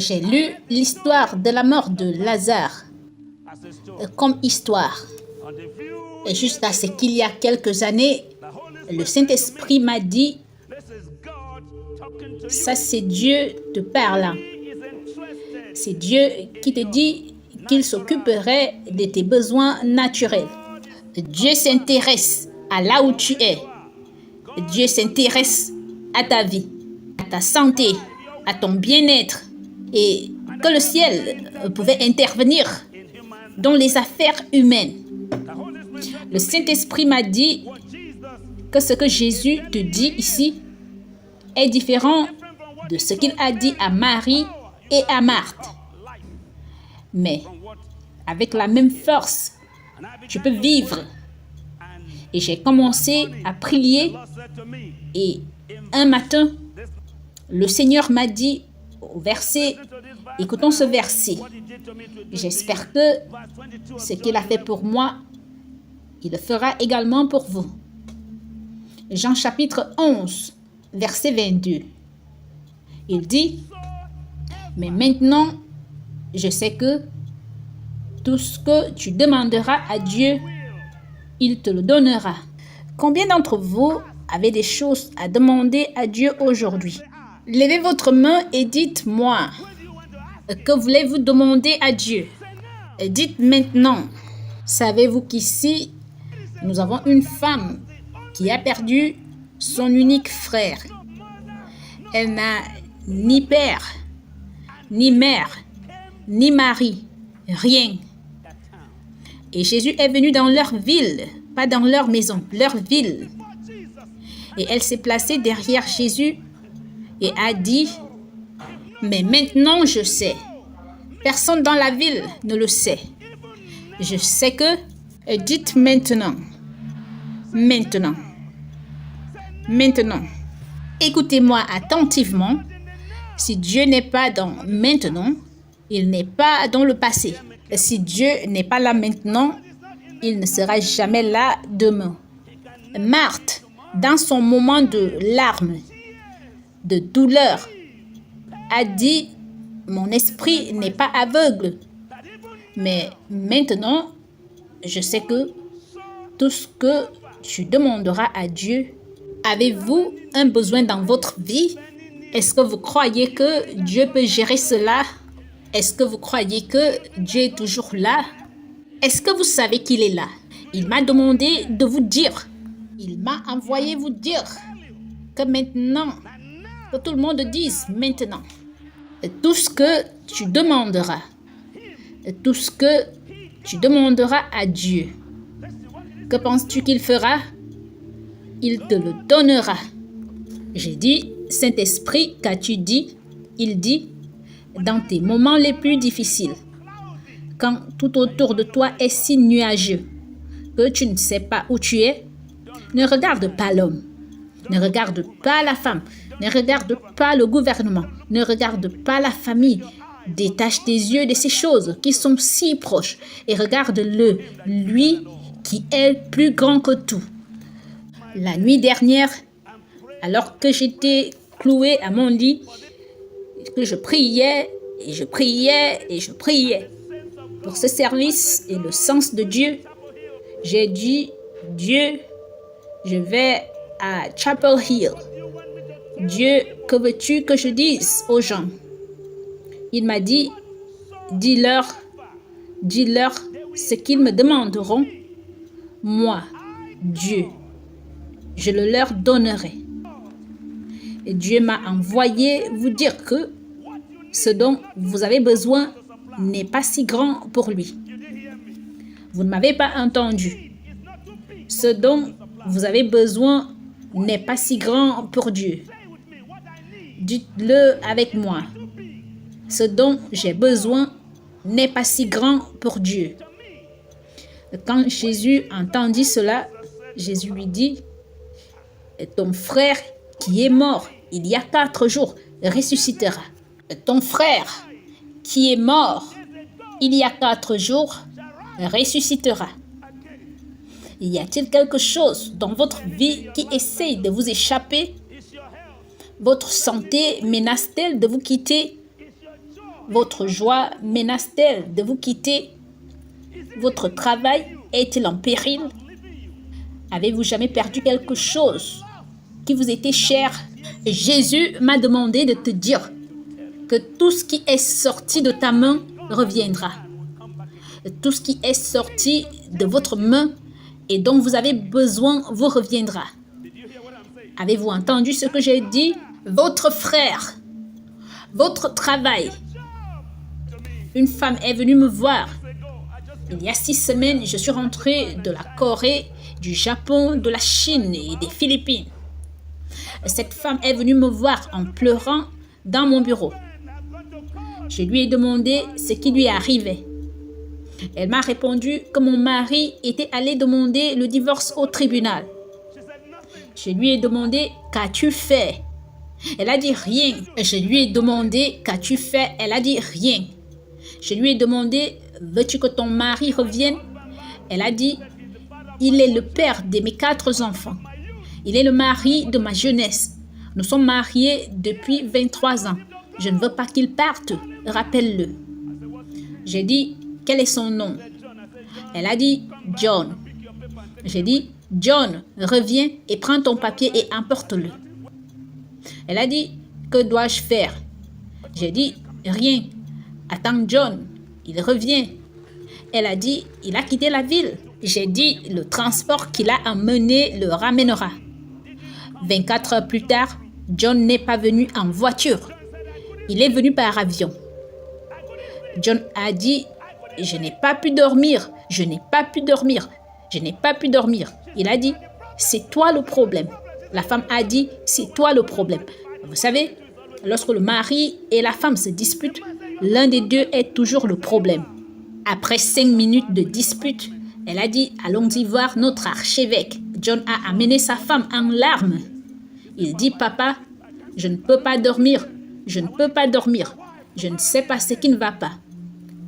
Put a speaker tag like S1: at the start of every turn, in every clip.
S1: J'ai lu l'histoire de la mort de Lazare comme histoire. Et jusqu'à ce qu'il y a quelques années, le Saint-Esprit m'a dit, ça c'est Dieu te parlant. C'est Dieu qui te dit qu'il s'occuperait de tes besoins naturels. Dieu s'intéresse à là où tu es. Dieu s'intéresse à ta vie, à ta santé, à ton bien-être. Et que le ciel pouvait intervenir dans les affaires humaines. Le Saint-Esprit m'a dit que ce que Jésus te dit ici est différent de ce qu'il a dit à Marie et à Marthe. Mais avec la même force, tu peux vivre. Et j'ai commencé à prier et un matin, le Seigneur m'a dit au verset, écoutons ce verset. J'espère que ce qu'il a fait pour moi, il le fera également pour vous. Jean chapitre 11, verset 22. Il dit, mais maintenant, je sais que tout ce que tu demanderas à Dieu, il te le donnera. Combien d'entre vous avez des choses à demander à Dieu aujourd'hui? Levez votre main et dites-moi, que voulez-vous demander à Dieu? Et dites maintenant. Savez-vous qu'ici, nous avons une femme qui a perdu son unique frère. Elle n'a ni père, ni mère, ni mari, rien. Et Jésus est venu dans leur ville, pas dans leur maison, leur ville. Et elle s'est placée derrière Jésus et a dit, mais maintenant je sais. Personne dans la ville ne le sait. Je sais que, dites maintenant, maintenant, maintenant. Écoutez-moi attentivement. Si Dieu n'est pas dans maintenant, il n'est pas dans le passé. Et si Dieu n'est pas là maintenant, il ne sera jamais là demain. Marthe, dans son moment de larmes, de douleur, a dit, mon esprit n'est pas aveugle. Mais maintenant, je sais que tout ce que tu demanderas à Dieu, avez-vous un besoin dans votre vie? Est-ce que vous croyez que Dieu peut gérer cela? Est-ce que vous croyez que Dieu est toujours là? Est-ce que vous savez qu'il est là? Il m'a demandé de vous dire. Il m'a envoyé vous dire que maintenant, que tout le monde dise maintenant. Tout ce que tu demanderas, tout ce que tu demanderas à Dieu, que penses-tu qu'il fera? Il te le donnera. J'ai dit, Saint-Esprit, qu'as-tu dit? Il dit, dans tes moments les plus difficiles, quand tout autour de toi est si nuageux, que tu ne sais pas où tu es, ne regarde pas l'homme, ne regarde pas la femme, ne regarde pas le gouvernement, ne regarde pas la famille. Détache tes yeux de ces choses qui sont si proches et regarde-le, lui qui est plus grand que tout. La nuit dernière, alors que j'étais cloué à mon lit, que je priais et je priais et je priais pour ce service et le sens de Dieu, j'ai dit, Dieu, je vais à Chapel Hill. Dieu, que veux-tu que je dise aux gens? Il m'a dit, dis-leur ce qu'ils me demanderont. Moi, Dieu, je le leur donnerai. Et Dieu m'a envoyé vous dire que ce dont vous avez besoin n'est pas si grand pour lui. Vous ne m'avez pas entendu. Ce dont vous avez besoin n'est pas si grand pour Dieu. Dites-le avec moi. Ce dont j'ai besoin n'est pas si grand pour Dieu. Quand Jésus entendit cela, Jésus lui dit, ton frère qui est mort il y a 4 jours ressuscitera. Ton frère qui est mort il y a 4 jours ressuscitera. Y a-t-il quelque chose dans votre vie qui essaye de vous échapper? Votre santé menace-t-elle de vous quitter? Votre joie menace-t-elle de vous quitter? Votre travail est-il en péril? Avez-vous jamais perdu quelque chose qui vous était cher? Jésus m'a demandé de te dire que tout ce qui est sorti de ta main reviendra. Tout ce qui est sorti de votre main et dont vous avez besoin vous reviendra. Avez-vous entendu ce que j'ai dit? Votre frère, votre travail. Une femme est venue me voir. Il y a 6 semaines, je suis rentrée de la Corée, du Japon, de la Chine et des Philippines. Cette femme est venue me voir en pleurant dans mon bureau. Je lui ai demandé ce qui lui arrivait. Elle m'a répondu que mon mari était allé demander le divorce au tribunal. Je lui ai demandé « Qu'as-tu fait ?» Elle a dit « Rien ». Je lui ai demandé « Qu'as-tu fait ?» Elle a dit « Rien ». Je lui ai demandé « Veux-tu que ton mari revienne ?» Elle a dit « Il est le père de mes 4 enfants. Il est le mari de ma jeunesse. Nous sommes mariés depuis 23 ans. Je ne veux pas qu'il parte. Rappelle-le. » J'ai dit « Quel est son nom ?» Elle a dit « John ». J'ai dit « John, reviens et prends ton papier et emporte-le. » Elle a dit « Que dois-je faire ?» J'ai dit « Rien. Attends John, il revient. » Elle a dit « Il a quitté la ville. » J'ai dit « Le transport qu'il a emmené le ramènera. » 24 heures plus tard, John n'est pas venu en voiture. Il est venu par avion. John a dit « Je n'ai pas pu dormir. Je n'ai pas pu dormir. Je n'ai pas pu dormir. » Il a dit « C'est toi le problème. » La femme a dit « C'est toi le problème. » Vous savez, lorsque le mari et la femme se disputent, l'un des deux est toujours le problème. Après 5 minutes de dispute, elle a dit « Allons-y voir notre archevêque. » John a amené sa femme en larmes. Il dit « Papa, je ne peux pas dormir. Je ne peux pas dormir. Je ne sais pas ce qui ne va pas. »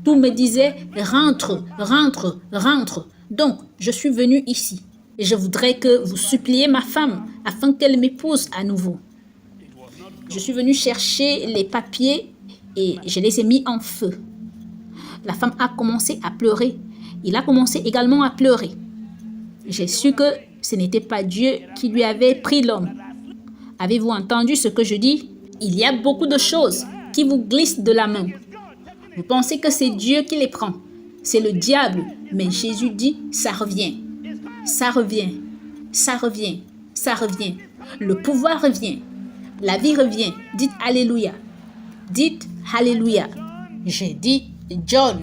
S1: Tout me disait « Rentre, rentre, rentre. » Donc, je suis venu ici. Et je voudrais que vous suppliez ma femme afin qu'elle m'épouse à nouveau. Je suis venu chercher les papiers et je les ai mis en feu. La femme a commencé à pleurer. Il a commencé également à pleurer. J'ai su que ce n'était pas Dieu qui lui avait pris l'homme. Avez-vous entendu ce que je dis? Il y a beaucoup de choses qui vous glissent de la main. Vous pensez que c'est Dieu qui les prend. C'est le diable. Mais Jésus dit, ça revient. Ça revient. Ça revient. Ça revient. Le pouvoir revient. La vie revient. Dites Alléluia. Dites Alléluia. J'ai dit, John,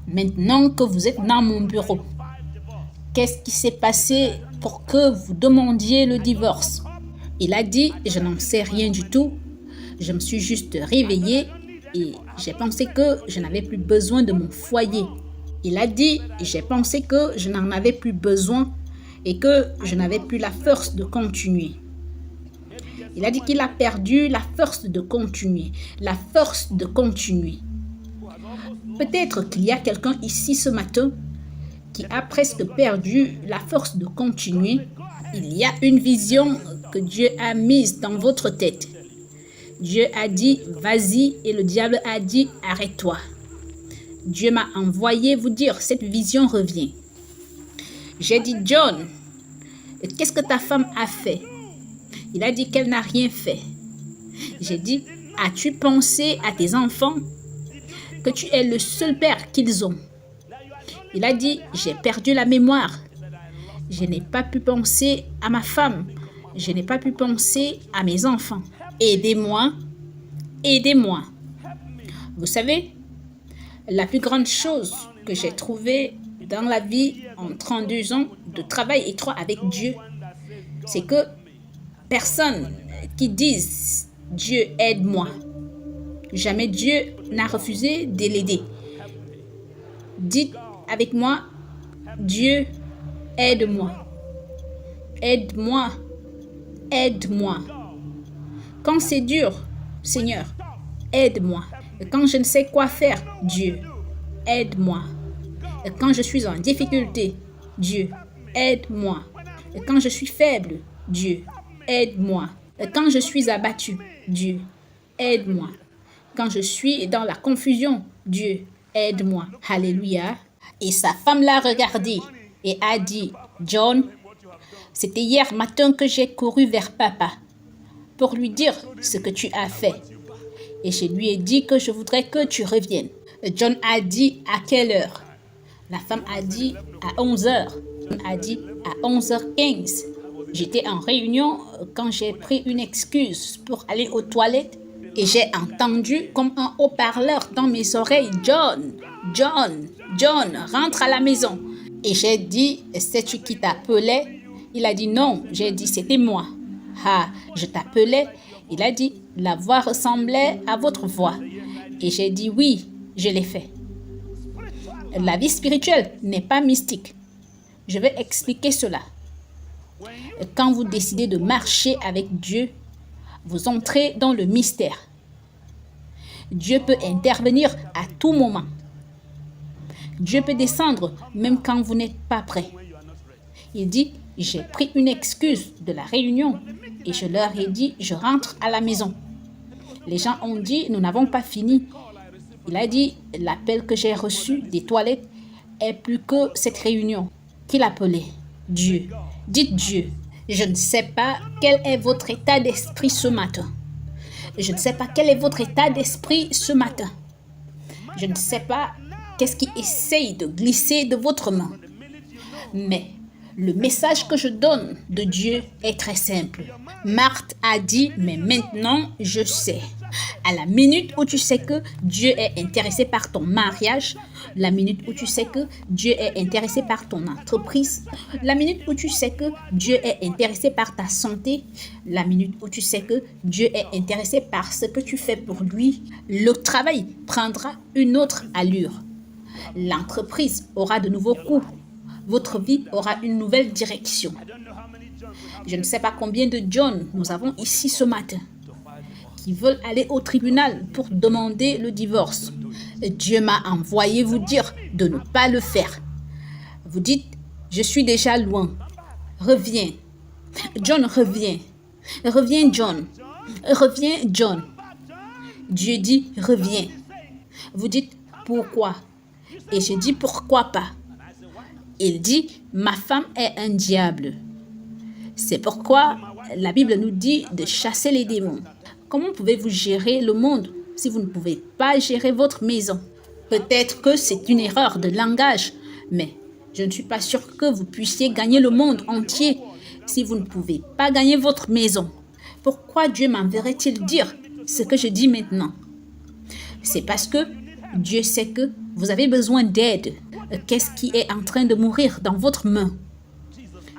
S1: maintenant que vous êtes dans mon bureau, qu'est-ce qui s'est passé pour que vous demandiez le divorce? Il a dit, je n'en sais rien du tout. Je me suis juste réveillé et j'ai pensé que je n'avais plus besoin de mon foyer. Il a dit, j'ai pensé que je n'en avais plus besoin et que je n'avais plus la force de continuer. Il a dit qu'il a perdu la force de continuer. La force de continuer. Peut-être qu'il y a quelqu'un ici ce matin qui a presque perdu la force de continuer. Il y a une vision que Dieu a mise dans votre tête. Dieu a dit, vas-y, et le diable a dit, arrête-toi. Dieu m'a envoyé vous dire, cette vision revient. J'ai dit, John, qu'est-ce que ta femme a fait? Il a dit qu'elle n'a rien fait. J'ai dit, as-tu pensé à tes enfants? Que tu es le seul père qu'ils ont. Il a dit, j'ai perdu la mémoire. Je n'ai pas pu penser à ma femme. Je n'ai pas pu penser à mes enfants. Aidez-moi. Aidez-moi. Vous savez, la plus grande chose que j'ai trouvée dans la vie en 32 ans de travail étroit avec Dieu, c'est que personne qui dise « Dieu aide-moi », jamais Dieu n'a refusé de l'aider. Dites avec moi « Dieu aide-moi, aide-moi, aide-moi ». Quand c'est dur, Seigneur, aide-moi. Et quand je ne sais quoi faire, Dieu, aide-moi. Et quand je suis en difficulté, Dieu, aide-moi. Et quand je suis faible, Dieu, aide-moi. Et quand je suis abattu, Dieu, aide-moi. quand je suis dans la confusion. Dieu, aide-moi. Alléluia. Et sa femme l'a regardé et a dit, John, c'était hier matin que j'ai couru vers papa pour lui dire ce que tu as fait. Et je lui ai dit que je voudrais que tu reviennes. John a dit à quelle heure? La femme a dit à 11h. John a dit à 11h15. J'étais en réunion quand j'ai pris une excuse pour aller aux toilettes et j'ai entendu comme un haut-parleur dans mes oreilles, John, John, John, rentre à la maison. Et j'ai dit, sais-tu qui t'appelait? Il a dit non. J'ai dit, c'était moi. Ah, je t'appelais. Il a dit, la voix ressemblait à votre voix. Et j'ai dit, oui, je l'ai fait. La vie spirituelle n'est pas mystique. Je vais expliquer cela. Quand vous décidez de marcher avec Dieu, vous entrez dans le mystère. Dieu peut intervenir à tout moment. Dieu peut descendre même quand vous n'êtes pas prêt. Il dit, j'ai pris une excuse de la réunion et je leur ai dit, je rentre à la maison. Les gens ont dit, nous n'avons pas fini. Il a dit, l'appel que j'ai reçu des toilettes est plus que cette réunion. Qui l'appelait? Dieu. Dites Dieu. Je ne sais pas quel est votre état d'esprit ce matin. Je ne sais pas quel est votre état d'esprit ce matin. Je ne sais pas qu'est-ce qui essaye de glisser de votre main. Mais le message que je donne de Dieu est très simple. Marthe a dit, mais maintenant je sais. À la minute où tu sais que Dieu est intéressé par ton mariage, la minute où tu sais que Dieu est intéressé par ton entreprise, la minute où tu sais que Dieu est intéressé par ta santé, la minute où tu sais que Dieu est intéressé par ce que tu fais pour lui, le travail prendra une autre allure. L'entreprise aura de nouveaux coûts. Votre vie aura une nouvelle direction. Je ne sais pas combien de John nous avons ici ce matin qui veulent aller au tribunal pour demander le divorce. Dieu m'a envoyé vous dire de ne pas le faire. Vous dites, je suis déjà loin. Reviens. John, reviens. Reviens, John. Reviens, John. Dieu dit, reviens. Vous dites, pourquoi? Et je dis, pourquoi pas? Il dit, ma femme est un diable. C'est pourquoi la Bible nous dit de chasser les démons. Comment pouvez-vous gérer le monde si vous ne pouvez pas gérer votre maison? Peut-être que c'est une erreur de langage, mais je ne suis pas sûre que vous puissiez gagner le monde entier si vous ne pouvez pas gagner votre maison. Pourquoi Dieu m'enverrait-il dire ce que je dis maintenant? C'est parce que Dieu sait que vous avez besoin d'aide. Qu'est-ce qui est en train de mourir dans votre main?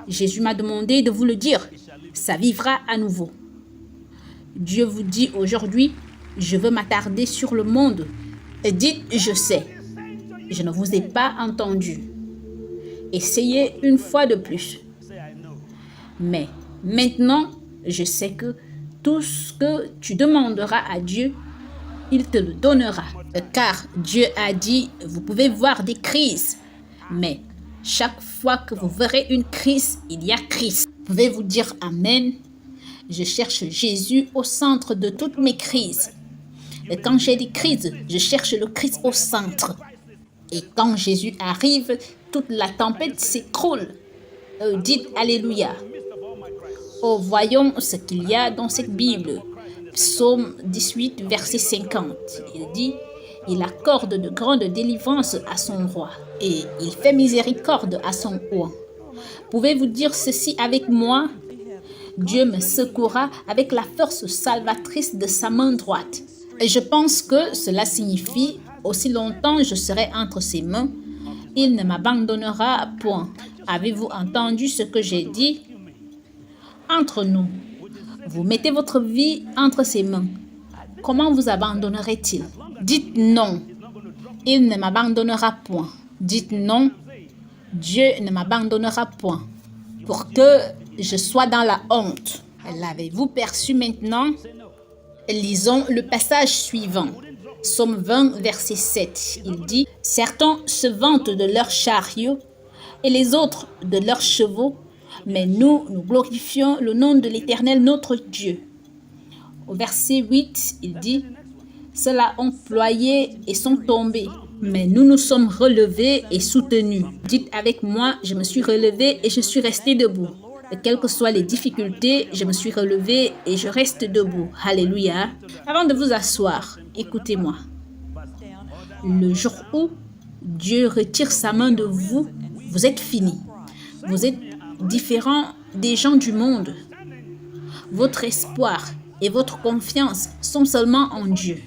S1: Jésus m'a demandé de vous le dire. Ça vivra à nouveau. Dieu vous dit aujourd'hui, je veux m'attarder sur le monde. Et dites, je sais. Je ne vous ai pas entendu. Essayez une fois de plus. Mais maintenant, je sais que tout ce que tu demanderas à Dieu, il te le donnera. Car Dieu a dit, vous pouvez voir des crises, mais chaque fois que vous verrez une crise, il y a Christ. Pouvez-vous dire Amen? Je cherche Jésus au centre de toutes mes crises. Et quand j'ai des crises, je cherche le Christ au centre. Et quand Jésus arrive, toute la tempête s'écroule. Dites Alléluia. Oh, voyons ce qu'il y a dans cette Bible. Psaume 18, verset 50. Il dit, il accorde de grandes délivrances à son roi et il fait miséricorde à son roi. Pouvez-vous dire ceci avec moi? Dieu me secourra avec la force salvatrice de sa main droite. Et je pense que cela signifie, aussi longtemps je serai entre ses mains, il ne m'abandonnera point. Avez-vous entendu ce que j'ai dit? Entre nous, vous mettez votre vie entre ses mains. Comment vous abandonnerait-il? Dites non. Il ne m'abandonnera point. Dites non. Dieu ne m'abandonnera point. Pour que je sois dans la honte. L'avez-vous perçu maintenant? Lisons le passage suivant. Psaume 20, verset 7. Il dit, « Certains se vantent de leurs chariots et les autres de leurs chevaux, mais nous glorifions le nom de l'Éternel notre Dieu. » Au verset 8, il dit, Ceux-là ont ployé et sont tombés. Mais nous nous sommes relevés et soutenus. Dites avec moi, je me suis relevé et je suis resté debout. Et quelles que soient les difficultés, je me suis relevé et je reste debout. Alléluia. Avant de vous asseoir, écoutez-moi. Le jour où Dieu retire sa main de vous, vous êtes fini. Vous êtes différent des gens du monde. Votre espoir et votre confiance sont seulement en Dieu.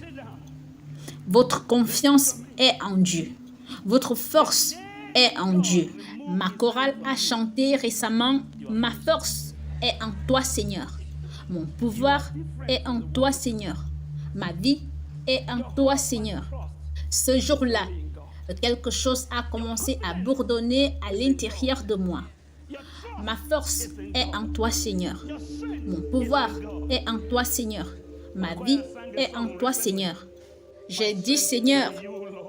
S1: Votre confiance est en Dieu. Votre force est en Dieu. Ma chorale a chanté récemment, ma force est en toi, Seigneur. Mon pouvoir est en toi, Seigneur. Ma vie est en toi, Seigneur. Ce jour-là, quelque chose a commencé à bourdonner à l'intérieur de moi. Ma force est en toi, Seigneur. Mon pouvoir est en toi, Seigneur. Ma vie est en toi, Seigneur. J'ai dit, Seigneur,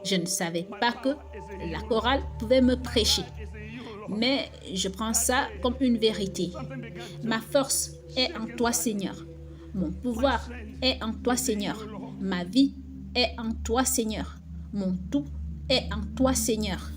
S1: je ne savais pas que la chorale pouvait me prêcher. Mais je prends ça comme une vérité. Ma force est en toi, Seigneur. Mon pouvoir est en toi, Seigneur. Ma vie est en toi, Seigneur. Mon tout est en toi, Seigneur.